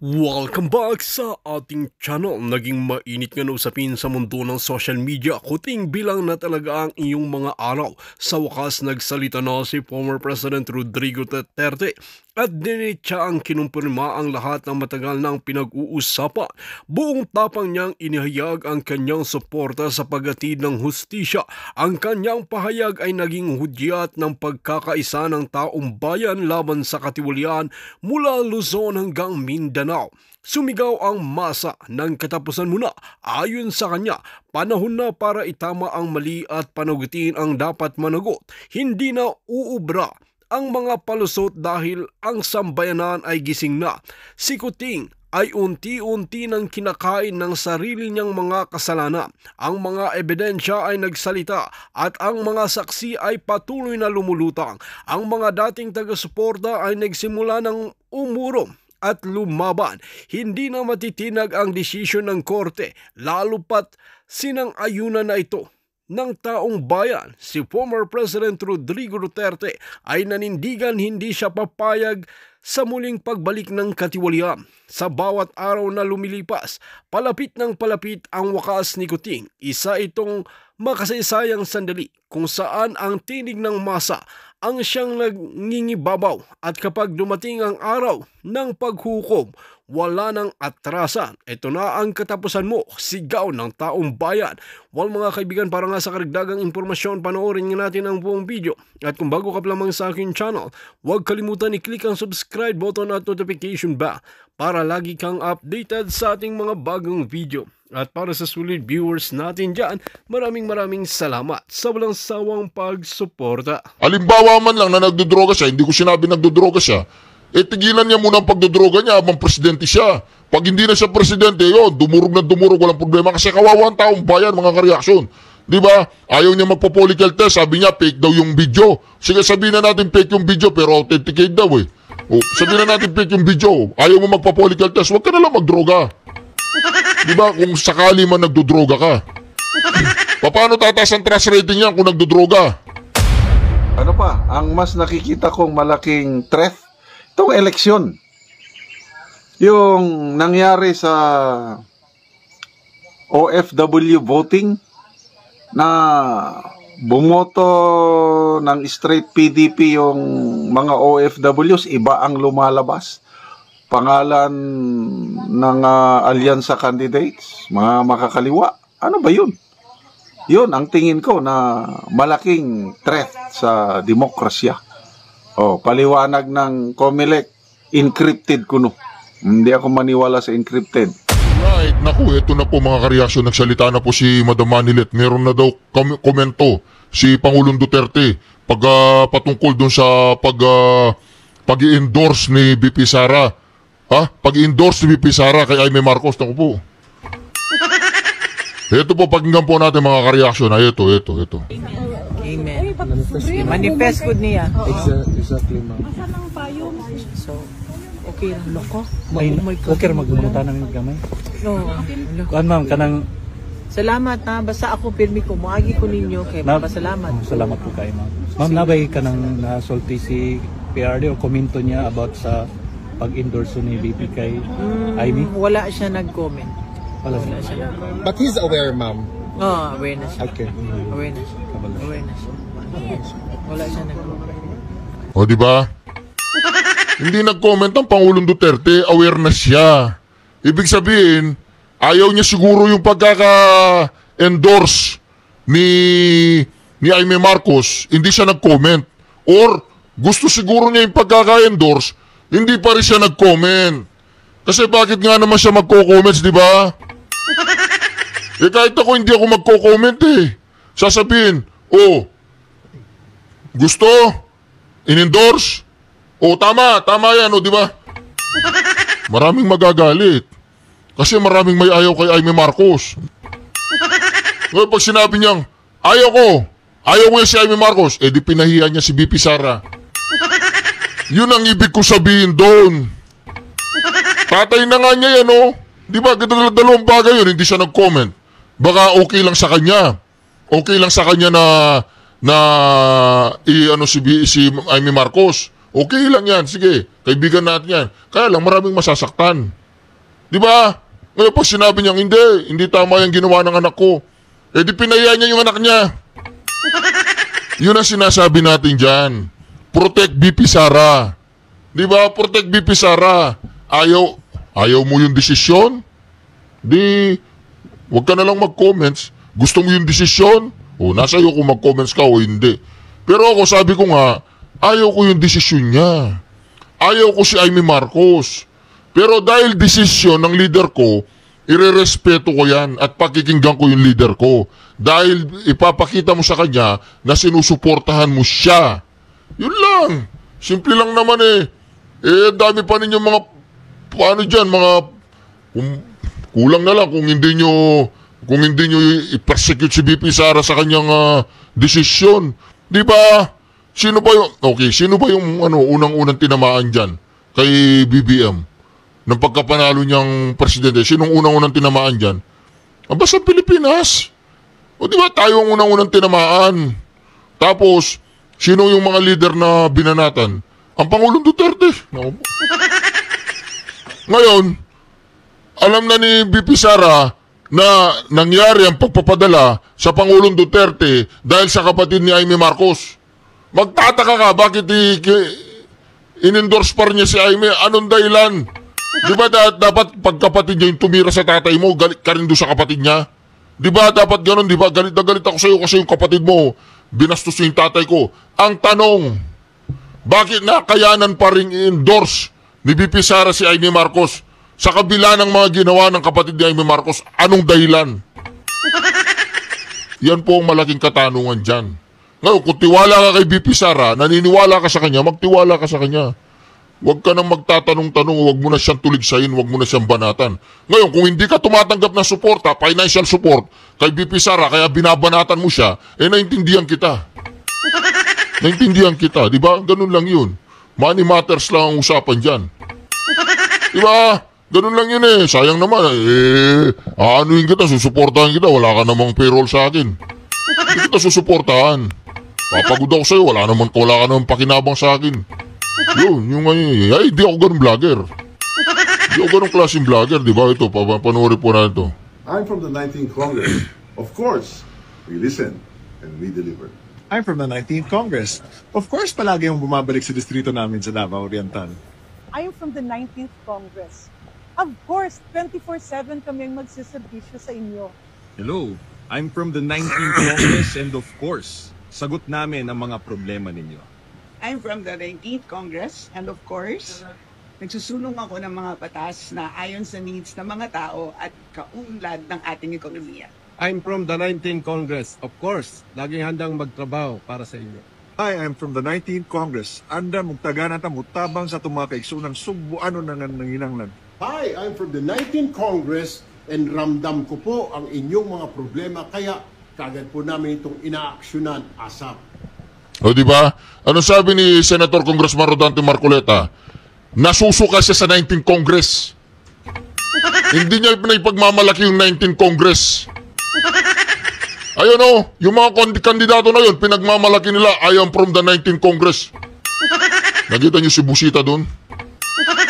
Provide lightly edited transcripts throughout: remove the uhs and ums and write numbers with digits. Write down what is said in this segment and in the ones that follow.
Welcome back sa ating channel. Naging mainit nga na usapin sa mundo ng social media. Kuting bilang na talaga ang iyong mga araw. Sa wakas nagsalita na si former President Rodrigo Duterte at dinitya ang kinumpirma ang lahat ng matagal nang pinag-uusapan. Buong tapang niyang inihayag ang kanyang suporta sa paghatid ng hustisya. Ang kanyang pahayag ay naging hudyat ng pagkakaisa ng taong bayan laban sa katiwalian mula Luzon hanggang Mindanao. Sumigaw ang masa ng katapusan muna. Ayon sa kanya, panahon na para itama ang mali at panagutin ang dapat managot. Hindi na uubra ang mga palusot dahil ang sambayanan ay gising na. Si Kuting ay unti-unti nang kinakain ng sarili niyang mga kasalanan. Ang mga ebidensya ay nagsalita at ang mga saksi ay patuloy na lumulutang. Ang mga dating taga-suporta ay nagsimula ng umurong at lumaban. Hindi na matitinag ang desisyon ng korte, lalo pat sinang-ayunan na ito ng taong bayan. Si former President Rodrigo Duterte ay nanindigan hindi siya papayag sa muling pagbalik ng katiwalian. Sa bawat araw na lumilipas, palapit ng palapit ang wakas ni Kuting. Isa itong makasaysayang sandali kung saan ang tinig ng masa ang siyang nangingibabaw at kapag dumating ang araw ng paghukom, wala nang atrasan. Ito na ang katapusan mo, sigaw ng taong bayan. Well mga kaibigan, para nga sa karagdagang impormasyon, panoorin nga natin ang buong video. At kung bago ka pa lamang sa aking channel, huwag kalimutan i-click ang subscribe button at notification bell para lagi kang updated sa ating mga bagong video. At para sa sulit viewers natin dyan, maraming salamat sa walang sawang pagsuporta. Halimbawa man lang na nagdodroga siya, hindi ko sinabi nagdodroga siya, tigilan niya muna ang pagdodroga niya habang presidente siya. Pag hindi na siya presidente, yun, dumurog na dumurog, walang problema kasi kawawa ang taong bayan, mga kareaksyon. Di ba? Ayaw niya magpo-follicle test, sabi niya fake daw yung video. Sige, sabihin na natin fake yung video pero authenticate daw eh. O, sabihin na natin fake yung video, ayaw mo magpo-follicle test, huwag ka na lang magdroga. Di ba? Kung sakali man nagdodroga ka. Paano tataas ang trust rating niya kung nagdodroga? Ano pa, ang mas nakikita kong malaking threat, itong eleksyon. Yung nangyari sa OFW voting na bumoto ng straight PDP yung mga OFWs, iba ang lumalabas. Pangalan ng alyansa candidates, mga makakaliwa. Ano ba yun? Yun ang tingin ko na malaking threat sa demokrasya. Paliwanag ng COMELEC, encrypted kuno. Hindi ako maniwala sa encrypted. Right, naku, eto na po mga kareaksyon, nagsalita na po si Madam Manilet. Meron na daw komento si Pangulong Duterte patungkol dun sa pag-i-endorse ni BP Sara. Pag-i-endorse ni BP Sara kay Jaime Marcos. Naku po. Ito po, pakinggan po natin mga kareaksyon. Ito. Amen. Manifest good niya. Exactly, ma'am. So, okay lang. Loko? Ay, okay ra magmunta namin gamay. No. Kuan ma'am, kanang Salamat na. Basta ako pirmi ko. Muagi ko ninyo. Kaya magpasalamat. salamat po kayo, ma'am. Ma'am, nabay kanang nasulti si PRD o komento niya about sa pag-endorse ni BP kay Amy? Wala siya nag-comment. Wala siya nag-comment. But he's aware, ma'am. Awareness siya. Okay. Awareness. Wala siya nag-comment. O, di ba? Hindi nag-comment ang Pangulong Duterte, aware na siya. Ibig sabihin, ayaw niya siguro yung pagkaka-endorse ni Jaime Marcos, hindi siya nag-comment. Or, gusto siguro niya yung pagkaka-endorse, hindi pa rin siya nag-comment. Kasi bakit nga naman siya magko-comments, di ba? Kahit ako, hindi ako magko-comment eh. Sasabihin, gusto? In-endorse? Tama yan, di ba? Maraming magagalit. Kasi maraming may ayaw kay Jaime Marcos. Ngayon pag sinabi niyang, ayaw ko yan si Jaime Marcos, di pinahiya niya si BP Sara. Yun ang ibig ko sabihin doon. Tatay na nga niya yan, Di ba, dalawang bagay yun, hindi siya nag-comment. Baka okay lang sa kanya. Okay lang sa kanya na si Jaime Marcos. Okay lang yan, sige, kaibigan natin yan. Kaya lang maraming masasaktan. Di ba? Ngayon pag sinabi niya, hindi tama yung ginawa ng anak ko. Eh di pinaya niya yung anak niya. Yun ang sinasabi natin dyan. Protect BP Sara. Di ba? Protect BP Sara. Ayaw mo yung desisyon? Di, wag ka na lang mag-comments. Gusto mo yung desisyon? O, nasa iyo kung mag-comments ka o hindi. Pero ako, sabi ko nga, ayaw ko yung desisyon niya. Ayaw ko si Amy Marcos. Pero dahil desisyon ng leader ko, irerespeto ko yan at pakikinggan ko yung leader ko. Dahil ipapakita mo sa kanya na sinusuportahan mo siya. Yun lang. Simple lang naman eh. Dami pa ninyo mga, paano dyan, mga, kulang na lang kung hindi nyo i-persecute si BP Sara sa kanyang desisyon. Di ba? Sino ba yung unang-unang tinamaan dyan kay BBM? Nang pagkapanalo niyang presidente, sinong unang-unang tinamaan dyan? Basta Pilipinas. O di ba tayo ang unang-unang tinamaan? Tapos, sino yung mga leader na binanatan? Ang Pangulong Duterte. Ngayon, alam na ni BP Sara na nangyari ang pagpapadala sa Pangulong Duterte dahil sa kapatid ni Amy Marcos. Magtataka ka, bakit in-endorse pa rin niya si Amy? Anong dahilan? Di ba dapat pagkapatid niya yung tumira sa tatay mo, galit ka rin doon sa kapatid niya? Di ba dapat ganun, di ba? Galit na galit ako sa iyo kasi yung kapatid mo, binastos yung tatay ko. Ang tanong, bakit nakayanan pa rin i-endorse ni BP Sara si Amy Marcos sa kabila ng mga ginawa ng kapatid ni Amy Marcos? Anong dahilan? Yan po ang malaking katanungan dyan. Ngayon, kung tiwala ka kay BP Sara, naniniwala ka sa kanya, magtiwala ka sa kanya. Huwag ka nang magtatanong-tanong, huwag mo na siyang tuligsayin, huwag mo na siyang banatan. Ngayon, kung hindi ka tumatanggap ng suporta, financial support, kay BP Sara, kaya binabanatan mo siya, naintindihan kita. Naintindihan kita, di ba? Ganun lang yun. Money matters lang ang usapan dyan. Di ba? Ganun lang yun eh. Sayang naman, aanuin kita, susuportahan kita, wala ka namang payroll sa akin. Hindi kita susuportahan. Papagod ako sa'yo, wala ka namang pakinabang sa akin. Yun, yung ay, di ako ganun vlogger. Di ako ganun klaseng vlogger, di ba? Ito, panoorin po na ito. I'm from the 19th Congress. Of course, we listen and we deliver. I'm from the 19th Congress. Of course, palagi yung bumabalik sa distrito namin sa Davao Oriental. I'm from the 19th Congress. Of course, 24/7 kami ang magsiservisyo sa inyo. Hello, I'm from the 19th Congress and of course, sagot namin ang mga problema ninyo. I'm from the 19th Congress and of course, nagsusulong ako ng mga batas na ayon sa needs ng mga tao at kaunlad ng ating ekonomiya. I'm from the 19th Congress. Of course, laging handang magtrabaho para sa inyo. I am from the 19th Congress. Anda mugtagan at mutabang sa tumakaisunang sugbuano na nanginanglan. Hi, I'm from the 19th Congress and ramdam ko po ang inyong mga problema kaya kagad po namin itong inaaksyonan ASAP. O di ba? Ano sabi ni Senator Congressman Rodante Marcoleta? Nasusuka siya sa 19th Congress. Hindi niya ipagmamalaki yung 19th Congress. Ayun o, yung mga kandidato na yun, pinagmamalaki nila, I am from the 19th Congress. Nakita niyo si Busita doon?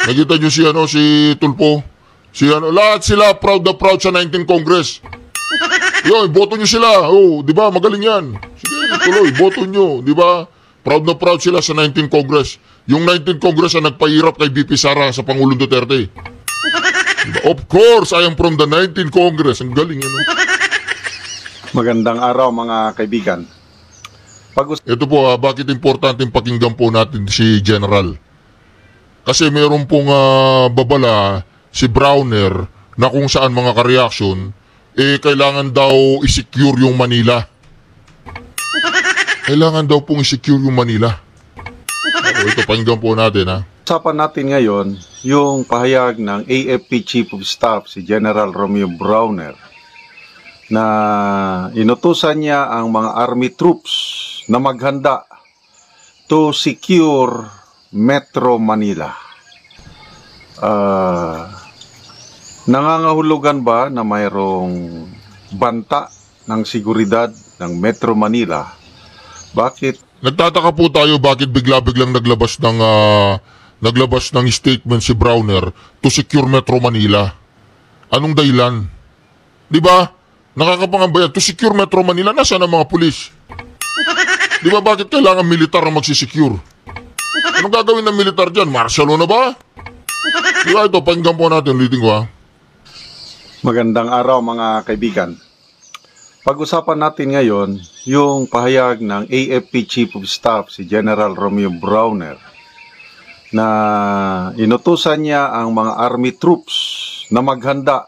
Nakita niyo si Tulpo? Lahat sila proud na proud sa 19th Congress. Yun, boto niyo sila. Oh, di ba? Magaling yan. Sige, tuloy, boto niyo, di ba? Proud na proud sila sa 19th Congress. Yung 19th Congress ang nagpahirap kay BP Sara sa Pangulong Duterte. Diba? Of course, I am from the 19th Congress. Ang galing, ano? Magandang araw, mga kaibigan. Ito po, bakit importante pakinggan po natin si General? Kasi meron pong babala si Browner na kung saan mga ka-reaction, kailangan daw i-secure yung Manila. Kailangan daw pong i-secure yung Manila. Ito, pakinggan po natin, ha? Usapan natin ngayon yung pahayag ng AFP Chief of Staff, si General Romeo Browner, na inutusan niya ang mga army troops na maghanda to secure Metro Manila. Nangangahulugan ba na mayroong banta ng seguridad ng Metro Manila? Bakit? Nagtataka po tayo bakit bigla-biglang naglabas ng statement si Browner to secure Metro Manila. Anong dahilan? Di ba? Nakakapangamba yan. To secure Metro Manila, nasaan ang mga pulis? Di ba bakit kailangan militar ang magsisecure? Anong gagawin ng militar dyan? Martial law na ba? Di ba ito, pakinggan po natin, ulitin ko ha. Magandang araw mga kaibigan. Pag-usapan natin ngayon yung pahayag ng AFP Chief of Staff si General Romeo Browner na inutusan niya ang mga army troops na maghanda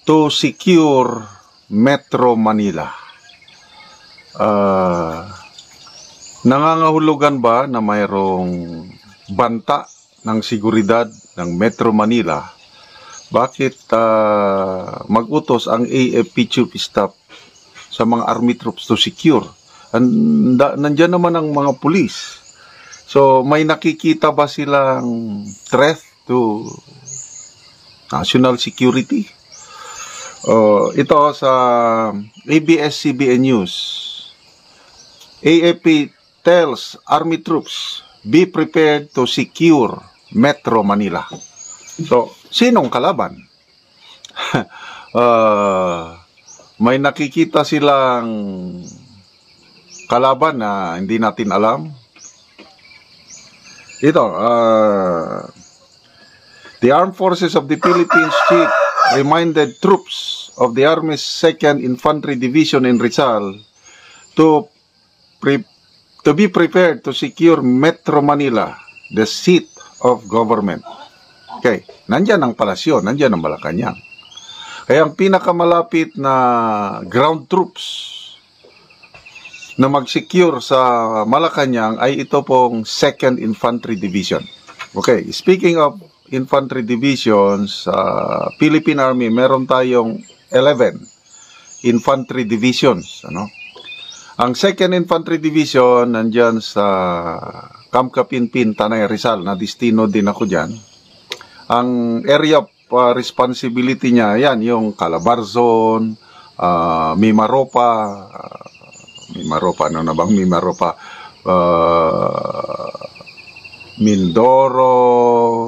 to secure Metro Manila. Nangangahulugan ba na mayroong banta ng seguridad ng Metro Manila? Bakit mag-utos ang AFP Chief of Staff sa mga army troops to secure? Nandiyan naman ang mga pulis. So, may nakikita ba silang threat to national security? Ito sa ABS-CBN News. AFP tells army troops, be prepared to secure Metro Manila. So, sinong kalaban? May nakikita silang kalaban na hindi natin alam. Ito, the Armed Forces of the Philippines Chief reminded troops of the Army's 2nd Infantry Division in Rizal to be prepared to secure Metro Manila, the seat of government. Okay, nandyan ang palasyo, nandyan ang Malacanang. Kaya ang pinakamalapit na ground troops na mag-secure sa Malacanang ay ito pong 2nd Infantry Division. Okay, speaking of infantry divisions, Philippine Army, meron tayong 11 infantry divisions. Ang 2nd Infantry Division, nandyan sa Camp Kapinpin, Tanay Rizal, na destino din ako dyan. Ang area of responsibility niya, yan, yung Calabarzon, Mimaropa, ano na bang Mimaropa? Mindoro,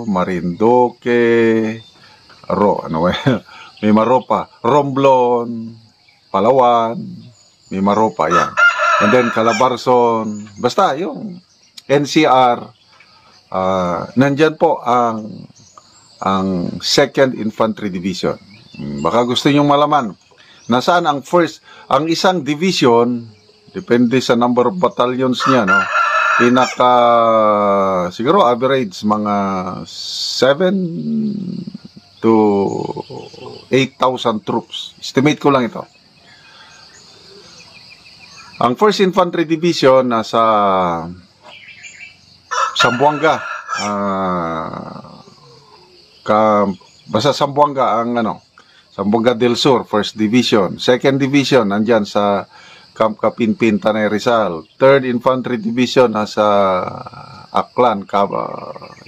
Marinduque, Mimaropa, Romblon, Palawan, Mimaropa, yan. And then Calabarzon, basta yung NCR, nandyan po ang 2nd Infantry Division. Baka gusto nyong malaman, nasaan ang isang division, depende sa number of battalions niya, no? Siguro average mga 7 to 8,000 troops. Estimate ko lang ito. Ang 1st Infantry Division nasa Zamboanga. Basta Zamboanga ang Zamboanga del Sur, 1st Division. 2nd Division nandyan sa Camp Kapinpin, Tanay Rizal. 3rd Infantry Division nasa Aklan,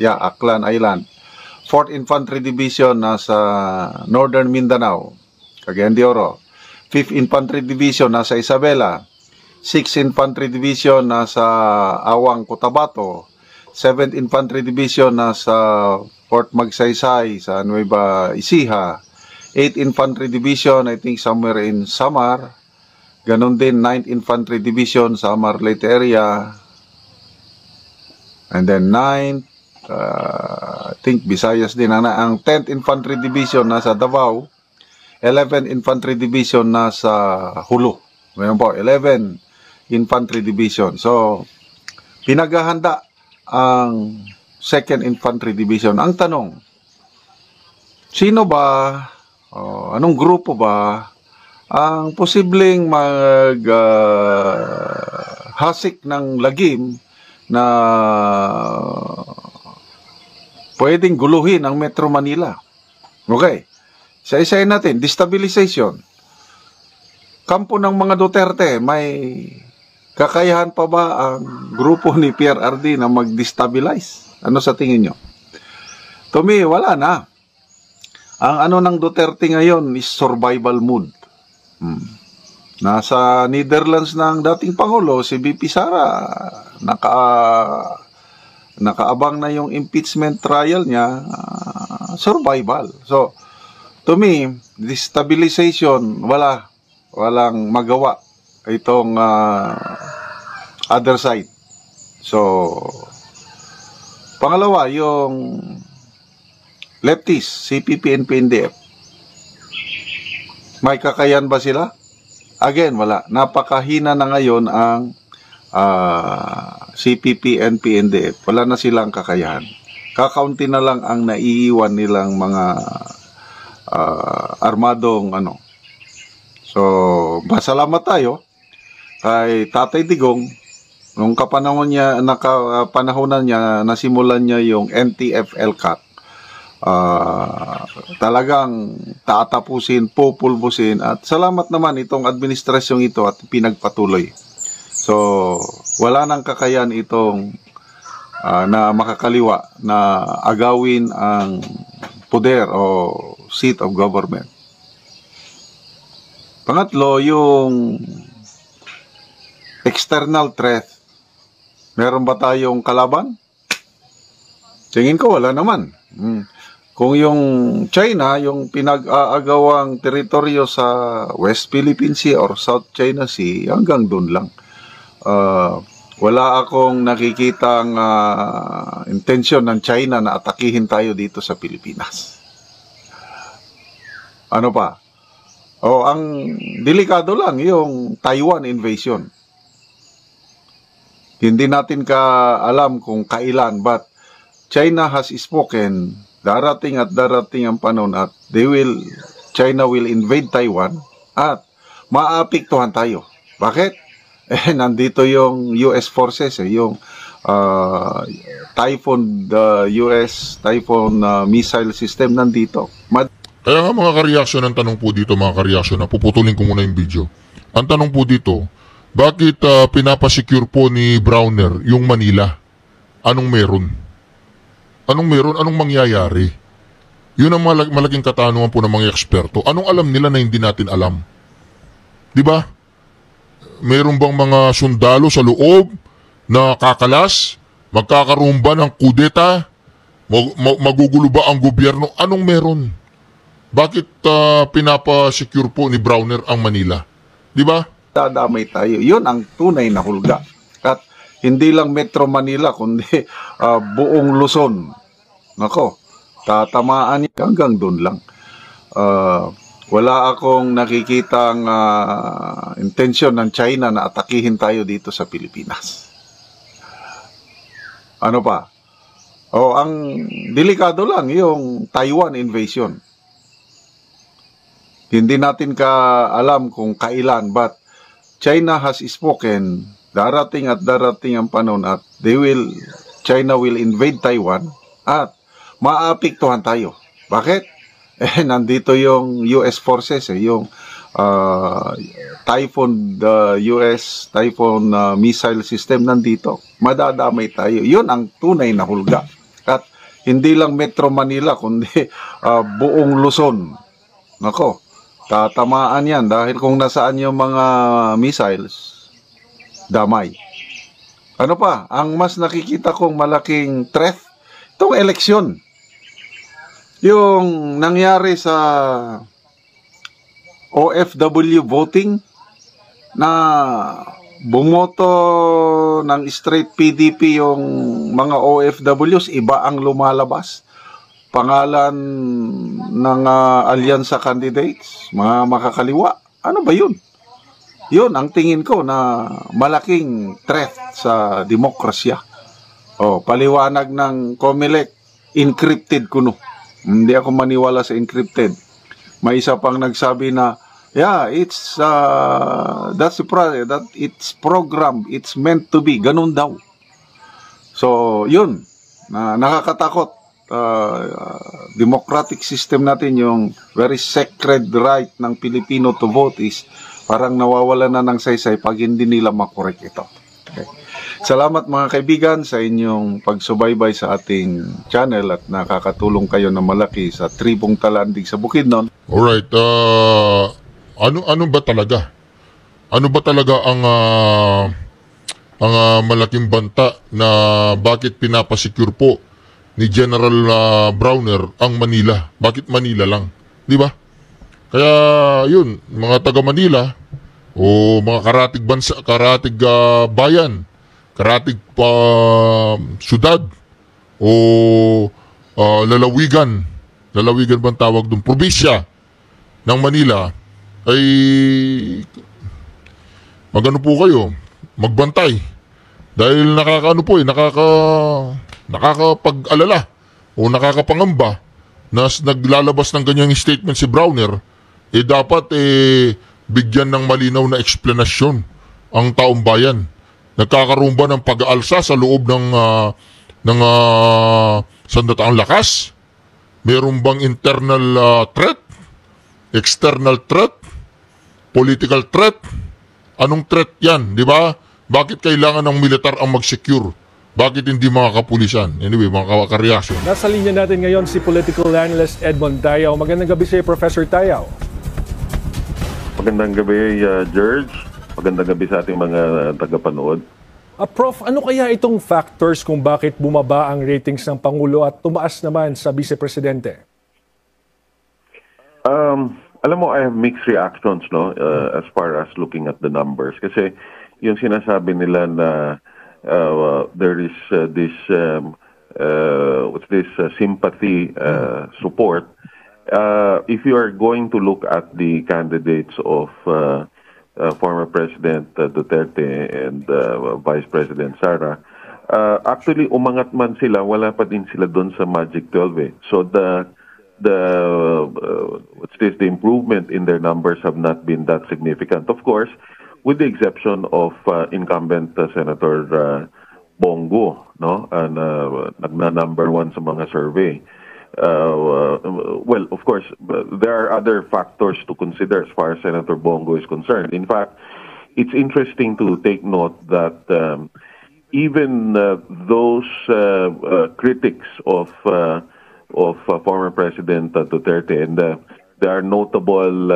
Aklan Island. 4th Infantry Division nasa Northern Mindanao, Cagayan de Oro. 5th Infantry Division nasa Isabela. 6th Infantry Division nasa Awang, Cotabato. 7th Infantry Division nasa Fort Magsaysay sa Nueva Ecija. 8th Infantry Division, I think somewhere in Samar. Ganon din 9th Infantry Division sa Marlete area. And then 9th, I think Visayas din. Ang 10th Infantry Division nasa Davao. 11th Infantry Division nasa Hulu. Ngayon po, 11 Infantry Division. So, pinaghahanda ang 2nd Infantry Division. Ang tanong, sino ba, anong grupo ba ang posibleng hasik ng lagim na pwedeng guluhin ang Metro Manila? Okay. Isa-isayin natin. Destabilization. Kampo ng mga Duterte, may kakayahan pa ba ang grupo ni PRRD na mag-destabilize? Ano sa tingin nyo? To me, wala na. Ang ng Duterte ngayon is survival mood. Nasa Netherlands ng dating Pangulo, si BP Sara, nakaabang na yung impeachment trial niya, survival. So, to me, destabilization, walang magawa itong other side. So, pangalawa, yung leftists, CPP and PNDF. May kakayan ba sila? Again, wala. Napakahina na ngayon ang CPP and PNDF. Wala na silang kakayahan. Kakaunti na lang ang naiiwan nilang mga armadong ano. So, masalamat tayo kay Tatay Digong. Nung panahonan niya, nasimulan niya yung NTF-ELCAT. Talagang tatapusin, pupulbusin, at salamat naman itong administrasyong ito at pinagpatuloy. So, wala nang kakayan itong na makakaliwa na agawin ang poder o seat of government. Pangatlo, yung external threat. Meron ba tayong kalaban? Tingin ko wala naman. Kung yung China, yung pinag-aagawang teritoryo sa West Philippine Sea or South China Sea, hanggang doon lang. Wala akong nakikitang intensyon ng China na atakihin tayo dito sa Pilipinas. Ano pa? Ang delikado lang yung Taiwan invasion. Hindi natin alam kung kailan, but China has spoken, darating ang panahon at China will invade Taiwan at maapektuhan tayo. Bakit? Nandito yung US forces, yung Typhoon, US Typhoon missile system nandito. Kaya nga mga kareaksyon, ang tanong po dito mga kareaksyon, na puputulin ko muna yung video. Ang tanong po dito, bakit pinapasecure po ni Browner yung Manila? Anong meron? Anong meron? Anong mangyayari? Yun ang malaking katanungan po ng mga eksperto. Anong alam nila na hindi natin alam? Diba? Meron bang mga sundalo sa loob na kakalas? Magkakaroon ba ng kudeta? Magugulo ba ang gobyerno? Anong meron? Bakit pinapasecure po ni Browner ang Manila? Diba? Dadamay tayo. Yun ang tunay na hulga. At hindi lang Metro Manila, kundi buong Luzon. Nako, tatamaan hanggang doon lang. Wala akong nakikitang intensyon ng China na atakihin tayo dito sa Pilipinas. Ano pa? Ang delikado lang yung Taiwan invasion. Hindi natin alam kung kailan, but China has spoken, darating ang panahon at China will invade Taiwan at maapektuhan tayo. Bakit? Nandito yung US forces, yung Typhoon, US Typhoon missile system nandito. Madadamay tayo. Yun ang tunay na hulga. At hindi lang Metro Manila, kundi buong Luzon. Nako, tatamaan yan dahil kung nasaan yung mga missiles, damay. Ano pa? Ang mas nakikita kong malaking threat, itong eleksyon. Yung nangyari sa OFW voting na bumoto ng straight PDP yung mga OFWs, iba ang lumalabas. Pangalan ng alyansa candidates, mga makakaliwa. Ano ba yun? Yun ang tingin ko na malaking threat sa demokrasya. Paliwanag ng COMELEC, encrypted kuno. Hindi ako maniwala sa encrypted. May isa pang nagsabi na, yeah, that's the problem, that it's programmed, it's meant to be, ganun daw. So, yun, nakakatakot. Democratic system natin, yung very sacred right ng Pilipino to vote is parang nawawala na ng saysay pag hindi nila makorek ito. Okay. Salamat mga kaibigan sa inyong pagsubaybay sa ating channel at nakakatulong kayo na malaki sa tribong Talandig sa Bukidnon. Alright, ano ba talaga? Ano ba talaga ang malaking banta na bakit pinapasecure po ni General Browner ang Manila? Bakit Manila lang? Di ba? Kaya yun, mga taga Manila o mga karatig bansa, karatig bayan, karatig syudad o lalawigan bang tawag doon, probinsya ng Manila ay magano po kayo, magbantay. Dahil nakakapag-alala o nakakapangamba na naglalabas ng ganyang statement si Browner, dapat bigyan ng malinaw na eksplanasyon ang taong bayan. Nagkakaroon ba ng pag-aalsa sa loob ng sandataang lakas? Meron bang internal threat? External threat? Political threat? Anong threat yan, di ba? Bakit kailangan ng militar ang mag-secure? Bakit hindi mga kapulisan? Anyway, mga kareaksyon. Nasa linya natin ngayon si political analyst Edmond Tayaw. Magandang gabi sa iyo, Professor Tayaw. Magandang gabi, George. Magandang gabi sa ating mga tagapanood. Prof, ano kaya itong factors kung bakit bumaba ang ratings ng Pangulo at tumaas naman sa Vice Presidente? Alam mo, I have mixed reactions, no, as far as looking at the numbers. Kasi yung sinasabi nila na there is sympathy support. If you are going to look at the candidates of former President Duterte and Vice President Sara, actually umangat man sila, wala pa din sila doon sa Magic 12. So the improvement in their numbers have not been that significant. Of course, with the exception of incumbent Senator Bongo, no, and nagna-number 1 sa mga survey. Well, of course, there are other factors to consider as far as Senator Bongo is concerned. In fact, it's interesting to take note that even those critics of former President Duterte, and there are notable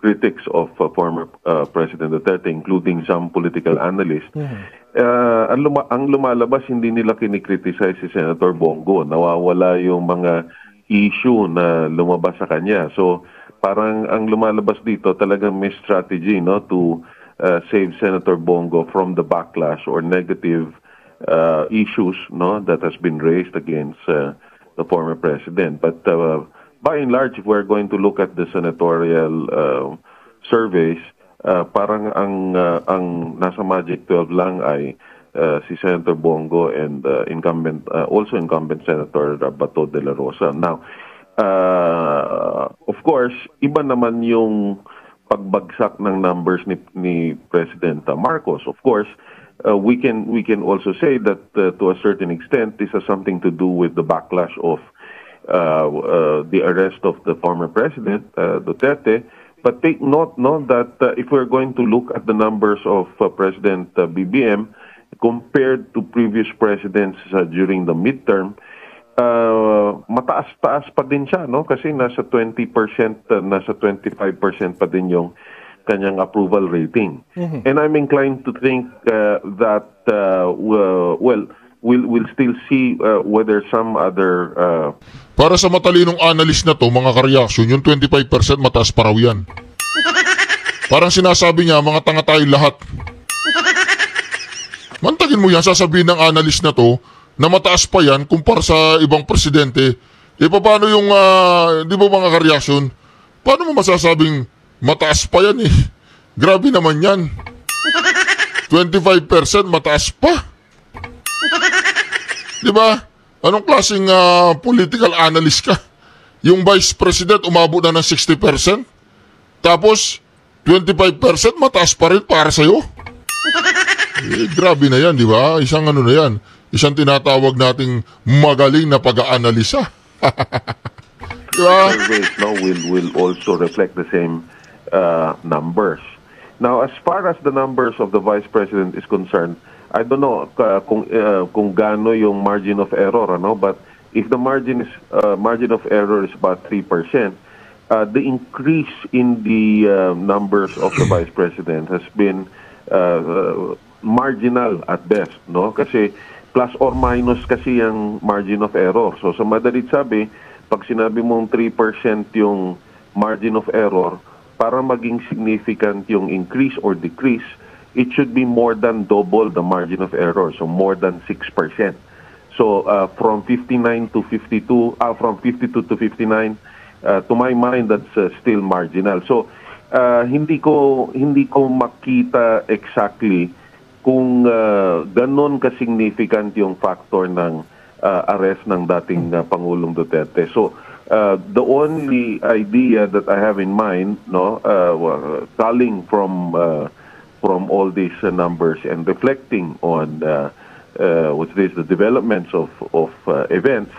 critics of former President Duterte, including some political analysts. Ang lumalabas, hindi nila kinikriticize si Senator Bongo. Nawawala yung mga issue na lumabas sa kanya. So parang ang lumalabas dito talagang may strategy, no, to save Senator Bongo from the backlash or negative issues, no, that has been raised against the former president. But by and large, if we're going to look at the senatorial surveys, parang ang nasa Magic 12 lang ay si Senator Bongo and also incumbent Senator Bato de la Rosa. Now, of course, iba naman yung pagbagsak ng numbers ni President Marcos. Of course, we can also say that to a certain extent, this has something to do with the backlash of the arrest of the former president, Duterte. But take note, no, that if we're going to look at the numbers of President BBM compared to previous presidents during the midterm, mataas-taas pa din siya, no? Kasi nasa 20%, nasa 25% pa din yung kanyang approval rating. And I'm inclined to think that, we'll still see whether some other... Para sa matalinong analyst na to, mga ka-reaction, yung 25% mataas pa raw yan. Parang sinasabi niya, mga tanga tayo lahat. Mantagin mo yan, sasabihin ng analyst na to, na mataas pa yan kumpara sa ibang presidente. Paano yung, di ba mga ka-reaction, paano mo masasabing mataas pa yan eh? Grabe naman yan. 25% mataas pa. Di ba? Anong klaseng political analyst ka? Yung vice president umabot na ng 60%, tapos 25% mataas pa rin para sa'yo. Grabe na yan, di ba? Isang ano na yan. Isang tinatawag nating magaling na pag-aanalisa. Diba? Surveys, no, will also reflect the same numbers. Now, as far as the numbers of the vice president is concerned, I don't know kung gaano yung margin of error, ano, but if the margin of error is about 3%, the increase in the numbers of the vice president has been marginal at best, no? Kasi plus or minus kasi yung margin of error. So sa madalit sabi, pag sinabi mong 3% yung margin of error, para maging significant yung increase or decrease, it should be more than double the margin of error, so more than 6%. So from 59 to 52, from 52 to 59, to my mind, that's still marginal. So hindi ko makita exactly kung ganon ka-significant yung factor ng arrest ng dating Pangulong Duterte. So the only idea that I have in mind, calling from all these numbers and reflecting on the developments of events,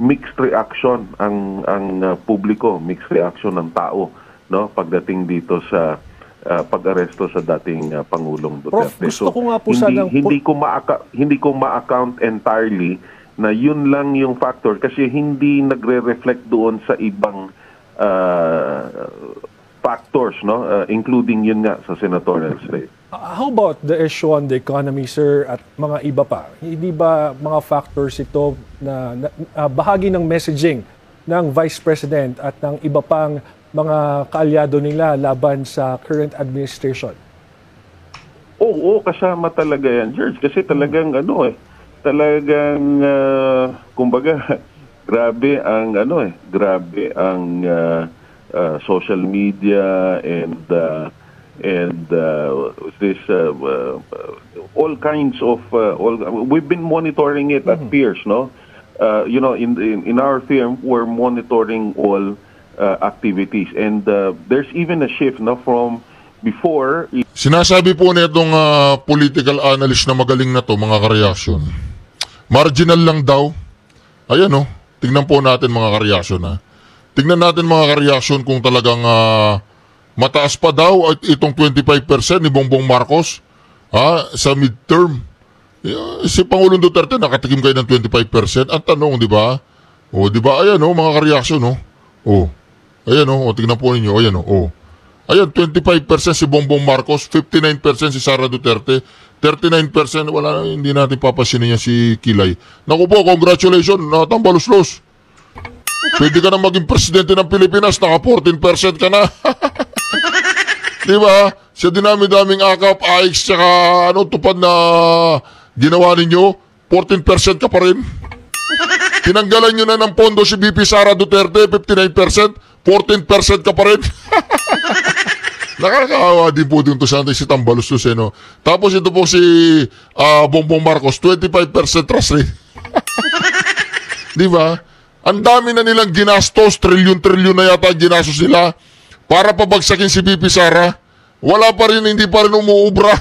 mixed reaction ang publiko, mixed reaction ng tao, no, pagdating dito sa pag-aresto sa dating Pangulong Duterte. Prof, gusto ko nga po sanang hindi ko ma-account entirely na yun lang yung factor kasi hindi nagre-reflect doon sa ibang factors, no, including yun nga sa senatorial slate. How about the issue on the economy, sir, at mga iba pa? Hindi ba mga factors ito na bahagi ng messaging ng Vice President at ng iba pang mga kaalyado nila laban sa current administration? Oo, kasama talaga yan, George. Kasi talagang kumbaga, grabe ang social media and all kinds of we've been monitoring it at Pierce, no? In our firm we're monitoring all activities, and there's even a shift, no, from before. Sinasabi po nitong political analyst na magaling na to, mga kareaksyon, marginal lang daw. Ayan, no, tingnan po natin mga kareaksyon, ha. Tingnan natin mga kareaksyon kung talagang mataas pa daw at itong 25% ni Bongbong Marcos sa midterm. Si Pangulong Duterte nakatikim kayo ng 25%. Ang tanong, di ba? O, di ba? Ayan, no, mga kareaksyon, no? O, ayan, no, tingnan po ninyo. Ayan, no, o. Ayan, 25% si Bongbong Marcos, 59% si Sara Duterte, 39%, hindi natin papasinin niya si Kilay. Naku po, congratulations, natambaluslos. Pwede ka na maging presidente ng Pilipinas, naka 14% ka na. Di ba? Sa dinami-daming akap, AX, tsaka tupad na ginawa ninyo, 14% ka pa rin. Tinanggalan nyo na ng pondo si BP Sara Duterte, 59%, 14% ka pa rin. Nakakaawa din po dito sa si Tambaluslos, no? Tapos ito po si Bongbong Marcos, 25% trust rate. Di ba? Ang dami na nilang ginastos, trilyon-trilyon na yata ginastos nila para pabagsakin si BP Sara. Wala pa rin, hindi pa rin umuubra.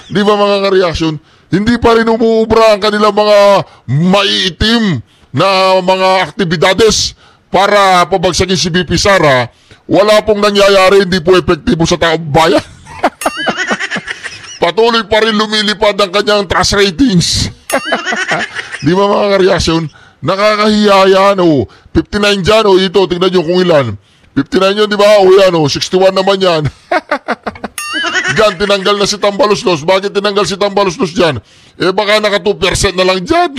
Di ba mga kareaksyon? Hindi pa rin umuubra ang kanilang mga maiitim na mga aktibidades para pabagsakin si BP Sara. Wala pong nangyayari, hindi po epektibo sa taong bayan. Patuloy pa rin lumilipad ang kanyang trust ratings. Di ba mga kareaksyon? Nakakahiya yan, 59 dyan, ito, tingnan nyo kung ilan. 59 yun, di ba? Yan, 61 naman yan. Diyan, tinanggal na si Tambaluslos. Bakit tinanggal si Tambaluslos dyan? Baka naka 2% na lang dyan.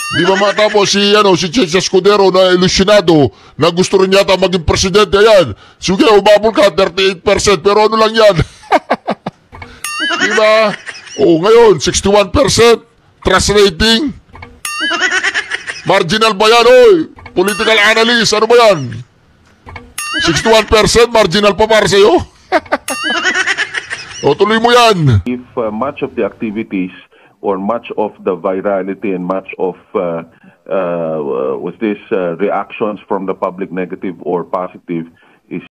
Di ba matapos si Checha Escudero na ilusyonado na gusto rin yata maging presidente. Ayan, sige, umabol ka, 38%, pero ano lang yan? Di ba? Ngayon, 61%, trust rating. Marginal ba yan, Political analyst, ano ba yan? 61%, marginal pa para sa'yo? Tuloy mo yan. If much of the activities or much of the virality and much of reactions from the public, negative or positive,